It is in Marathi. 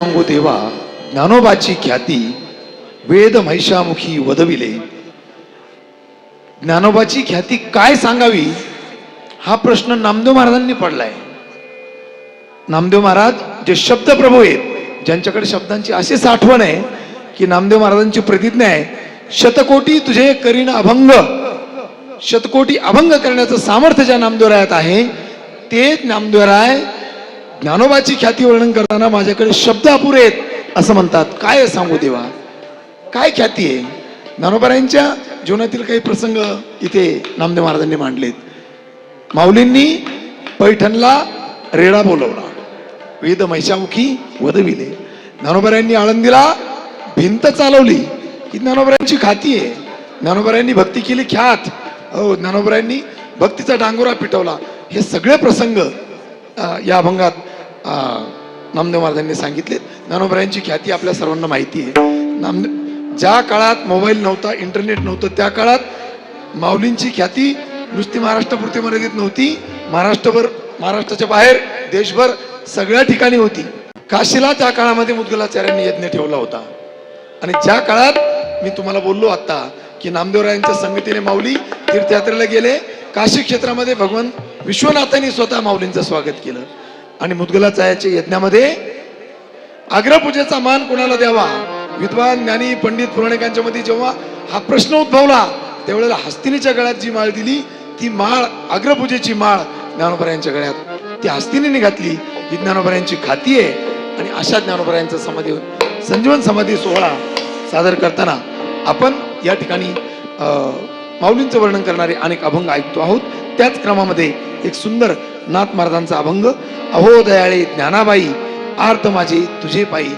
सांगू देवा ज्ञानोबाची ख्याती वेद महिषामुखी वदविले. ज्ञानोबाची ख्याती काय सांगावी हा प्रश्न नामदेव महाराजांनी पडलाय. नामदेव महाराज जे शब्द प्रभू आहेत, ज्यांच्याकडे शब्दांची अशी साठवण आहे की नामदेव महाराजांची प्रतिज्ञा आहे, शतकोटी तुझे करीन अभंग. शतकोटी अभंग करण्याचं सामर्थ्य ज्या नामदेवरायात आहे, ते नामदेवराय ज्ञानोबाची ख्याती वर्णन करताना माझ्याकडे शब्द अपुरे आहेत असं म्हणतात. काय सांगू देवा, काय ख्याती आहे. ज्ञानोबारायांच्या जीवनातील काही प्रसंग इथे नामदेव महाराजांनी मांडलेत. माऊलींनी पैठणला रेडा बोलवला, वेद महिषामुखी वदविले. ज्ञानोबारायांनी आळंदीला भिंत चालवली ही ज्ञानोबारायांची ख्याती आहे. ज्ञानोबारायांनी भक्ती केली ख्यात. ज्ञानोबारायांनी भक्तीचा डांगोरा पिटवला. हे सगळे प्रसंग या अभंगात नामदेव महाराजांनी सांगितले. ज्ञानोबारायांची ख्याती आपल्या सर्वांना माहिती आहे. ज्या काळात मोबाईल नव्हता, इंटरनेट नव्हतं, त्या काळात माऊलींची ख्याती नुसती महाराष्ट्रापुरती मर्यादित नव्हती. महाराष्ट्रभर, महाराष्ट्राच्या बाहेर, देशभर सगळ्या ठिकाणी होती. काशीला त्या काळामध्ये मुद्गलाचार्यांनी यज्ञ ठेवला होता. आणि ज्या काळात मी तुम्हाला बोललो आता की नामदेवरायांच्या संगतीने माऊली तीर्थयात्रेला गेले, काशी क्षेत्रामध्ये भगवान विश्वनाथांनी स्वतः माऊलींचं स्वागत केलं. आणि मुद्गलाचार्याच्या यज्ञामध्ये अग्रपूजेचा मान कोणाला द्यावा, विद्वान ज्ञानी पंडित पुराणिकांच्या मध्ये जेव्हा हा प्रश्न उद्भवला, त्यावेळेला हस्तिनीच्या गळ्यात जी माळ दिली, ती माळ अग्रपूजेची माळ ज्ञानोबारायांच्या गळ्यात ती हस्तिनीने घातली. ही ज्ञानोबारायांची ख्याती आहे. आणि अशा ज्ञानोबारायांचा समाधी संजीवन समाधी सोहळा सादर करताना आपण या ठिकाणी माऊलींचं वर्णन करणारे अनेक अभंग ऐकतो आहोत. त्याच क्रमामध्ये एक सुंदर नाथ महाराजांचा अभंग, अहो दयाळे ज्ञानाबाई आर्त माझे तुझे पायी.